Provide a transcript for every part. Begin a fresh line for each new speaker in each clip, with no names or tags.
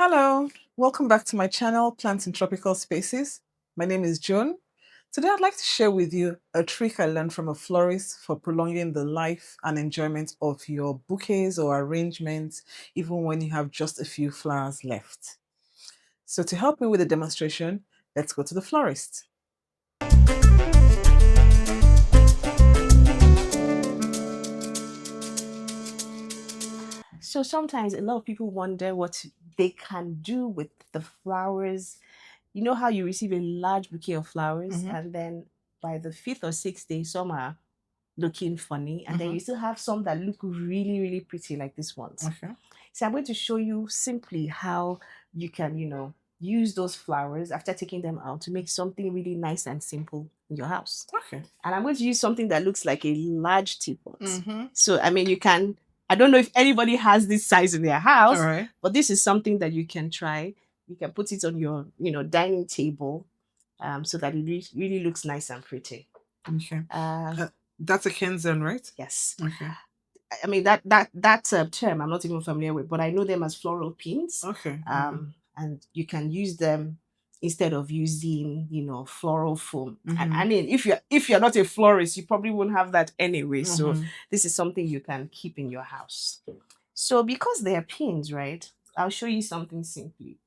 Hello, welcome back to my channel, Plants in Tropical Spaces. My name is Joan. Today I'd like to share with you a trick I learned from a florist for prolonging the life and enjoyment of your bouquets or arrangements, even when you have just a few flowers left. So to help me with the demonstration, let's go to the florist.
So sometimes a lot of people wonder what they can do with the flowers. You know how you receive a large bouquet of flowers, and then by the fifth or sixth day, some are looking funny, and then you still have some that look really, really pretty, like this ones.
Okay.
So I'm going to show you simply how you can, use those flowers after taking them out to make something really nice and simple in your house.
Okay.
And I'm going to use something that looks like a large teapot. So, I mean, I don't know if anybody has this size in their house,
All right.
but this is something that you can try. You can put it on your, dining table so that it really looks nice and pretty.
Okay. That's a kenzan, right?
Yes.
Okay.
I mean, that's a term I'm not even familiar with, but I know them as floral pins.
Okay.
And you can use them instead of using, floral foam. And I mean, if you're not a florist, you probably won't have that anyway. So this is something you can keep in your house. So because they are pins, right? I'll show you something simply.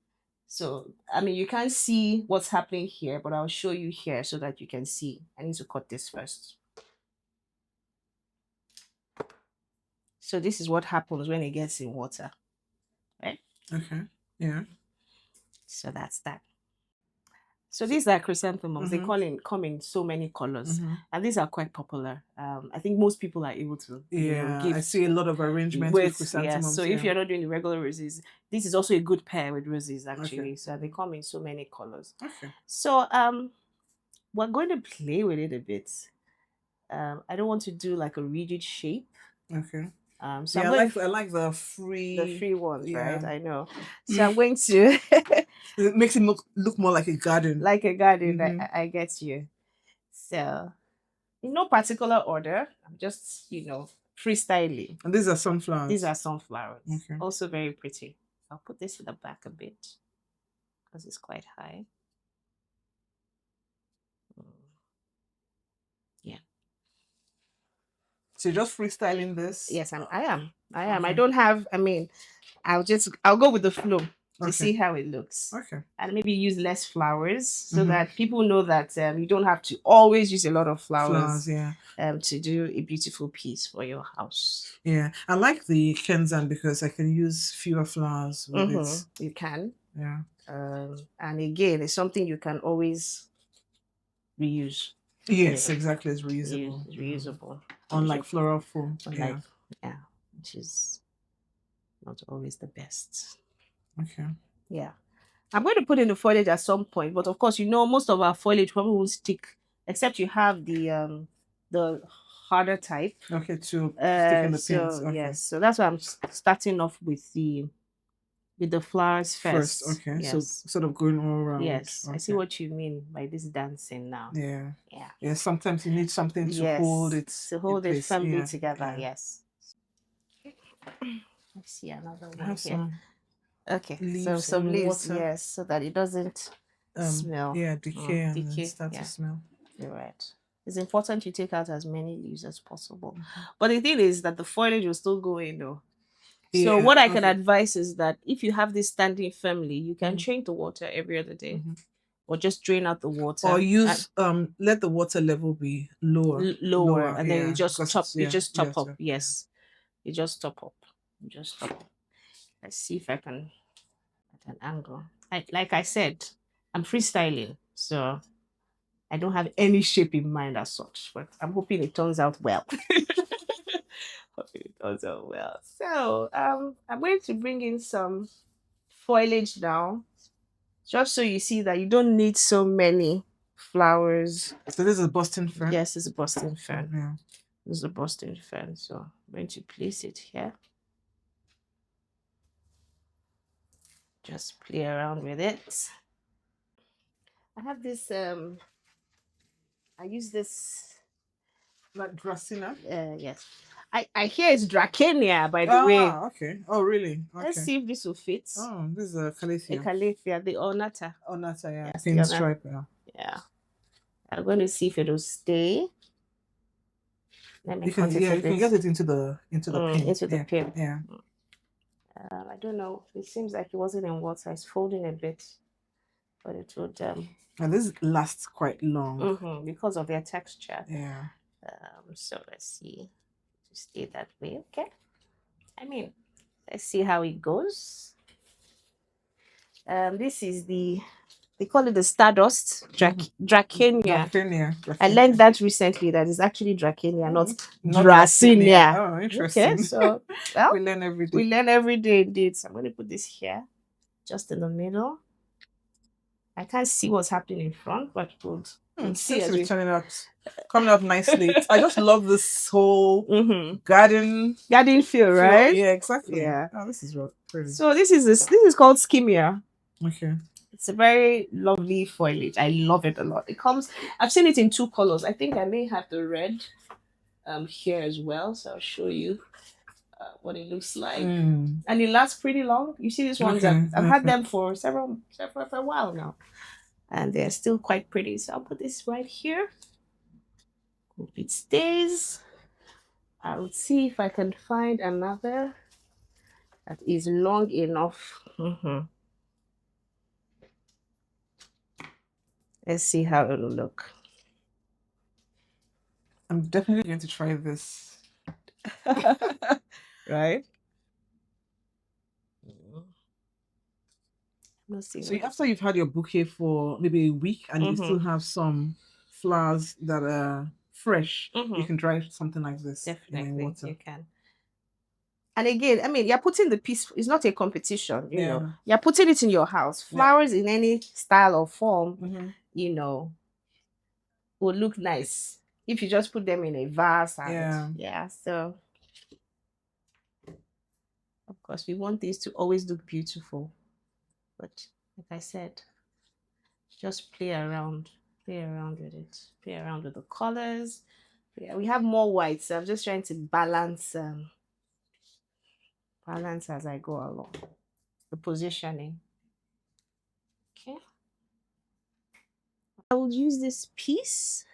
So, I mean, you can't see what's happening here, but I'll show you here so that you can see. I need to cut this first. So this is what happens when it gets in water, right?
Okay. Yeah.
So that's that. So these are chrysanthemums. They come in so many colors, and these are quite popular. I think most people are able to.
I see a lot of arrangements with chrysanthemums.
So if you're not doing the regular roses, this is also a good pair with roses actually.
Okay.
So they come in so many colors.
Okay.
So we're going to play with it a bit. I don't want to do like a rigid shape.
Okay.
So
yeah, I like the
free ones, right? I know. So
Mm.
I'm going to.
It makes it look more like a garden.
Like a garden. I get you. So in no particular order, I'm just freestyling.
And these are sunflowers.
These are sunflowers.
Okay.
Also very pretty. I'll put this in the back a bit because it's quite high. Yeah.
So you're just freestyling this?
Yes, I am. I don't have. I mean, I'll go with the flow to see how it looks.
Okay.
And maybe use less flowers so that people know that you don't have to always use a lot of flowers. To do a beautiful piece for your house.
Yeah, I like the kenzan because I can use fewer flowers with it.
You can.
Yeah.
And again, it's something you can always reuse.
Yes, exactly. It's reusable.
It's reusable.
Unlike floral foam.
Yeah, which is not always the best.
Okay.
Yeah. I'm going to put in the foliage at some point, but of course, most of our foliage probably won't stick, except you have the harder type.
Okay, to stick in the pins. Okay.
Yes, so that's why I'm starting off with the flowers first.
Okay,
yes.
So sort of going all around.
Yes, okay. I see what you mean by this dancing now.
Yeah. Sometimes you need something to hold it
firmly together. Yes. Let's see another one here. Okay, so some leaves, water. Yes, so that it doesn't smell.
Yeah, decay and start to smell.
You're right. It's important you take out as many leaves as possible. But the thing is that the foliage will still go in though. So what I can advise is that if you have this standing firmly, you can change the water every other day. Or just drain out the water. Or
use let the water level be lower.
And then you just top up. Yes. You just top up. Let's see if I can at an angle. Like I said, I'm freestyling, so I don't have any shape in mind as such, but I'm hoping it turns out well. So I'm going to bring in some foliage now, just so you see that you don't need so many flowers.
So this is a Boston fern?
Yes, it's a Boston fern.
Yeah.
This is a Boston fern, so I'm going to place it here. Just play around with it. I have this I use this
like Dracena?
Yes. I hear it's Dracania, by the way.
Okay. Oh, really? Okay.
Let's see if this will fit.
Oh, this is a calathea.
A calathea, the ornata.
Ornata, yeah.
Yes,
Pin stripe, yeah.
Yeah. I'm going to see if it will stay. Let me cut it
you
a
can
bit.
get it into the pin.
Into the pin.
Yeah.
I don't know. It seems like it wasn't in water. It's folding a bit, but it would.
And this lasts quite long
because of their texture.
Yeah.
So let's see. To stay that way, okay. I mean, let's see how it goes. This is they call it the Stardust Dracania. I learned that recently, that is actually Dracania, not Dracaenia.
Oh, interesting.
Okay, so well,
we learn every day.
We learn every day indeed. So I'm going to put this here, just in the middle. I can't see what's happening in front, but we'll see as we
coming up nicely. I just love this whole garden
feel, right?
Yeah, exactly.
Yeah.
Oh, this is pretty.
So this is called Skimmia.
Okay.
It's a very lovely foliage. I love it a lot. I've seen it in 2 colors. I think I may have the red here as well. So I'll show you what it looks like. And it lasts pretty long. You see these ones, I've had them for for a while now. And they're still quite pretty. So I'll put this right here. Hope it stays. I'll see if I can find another that is long enough. Let's see how it'll look.
I'm definitely going to try this. Right? So after you've had your bouquet for maybe a week and you still have some flowers that are fresh, you can dry something like this.
Definitely,
in water.
you can. And again, I mean, you're putting the piece, it's not a competition, you know. You're putting it in your house. Flowers in any style or form, you know, will look nice if you just put them in a vase. And, so of course, we want these to always look beautiful. But like I said, just play around with it. Play around with the colors. Yeah, we have more white, so I'm just trying to balance as I go along. The positioning. Okay. I will use this piece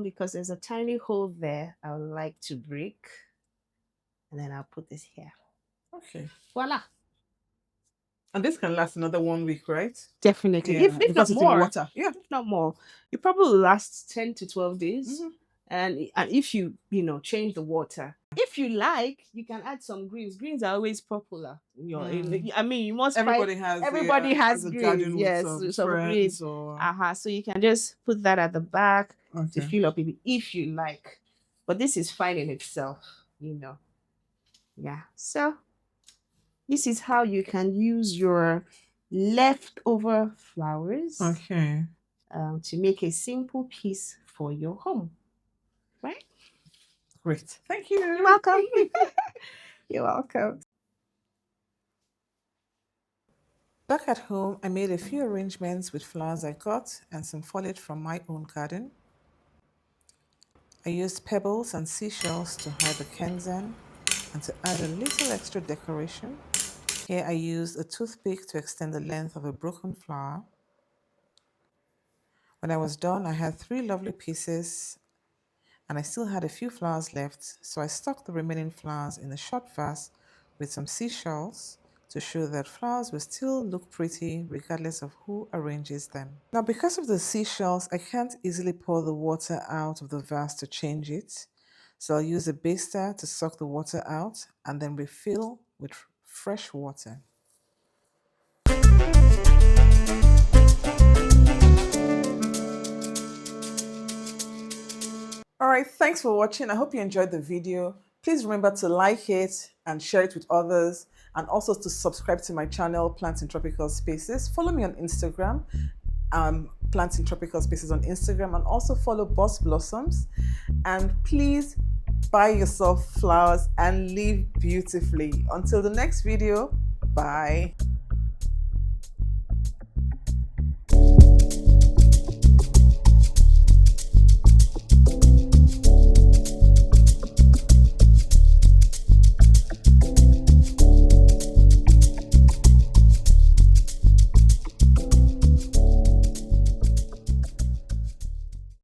because there's a tiny hole there I would like to break. And then I'll put this here.
Okay.
Voila.
And this can last another 1 week, right?
Definitely.
Yeah, if not more. Water. Yeah.
If not more. It probably will last 10 to 12 days. And if you change the water. If you like, you can add some greens. Greens are always popular. I mean, you must
everybody
has greens. Yes, some greens. So you can just put that at the back to fill up if you like. But this is fine in itself, Yeah. So this is how you can use your leftover flowers to make a simple piece for your home. Right?
Great. Thank you.
You're welcome. You're welcome.
Back at home, I made a few arrangements with flowers I got and some foliage from my own garden. I used pebbles and seashells to hide the kenzan and to add a little extra decoration. Here I used a toothpick to extend the length of a broken flower. When I was done, I had 3 lovely pieces and I still had a few flowers left, so I stuck the remaining flowers in a short vase with some seashells to show that flowers will still look pretty regardless of who arranges them. Now, because of the seashells, I can't easily pour the water out of the vase to change it, so I'll use a baster to suck the water out and then refill with fresh water. Alright, thanks for watching. I hope you enjoyed the video. Please remember to like it and share it with others, and also to subscribe to my channel, Plants in Tropical Spaces. Follow me on Instagram, Plants in Tropical Spaces on Instagram, and also follow Boss Blossoms. And please buy yourself flowers and live beautifully. Until the next video, bye.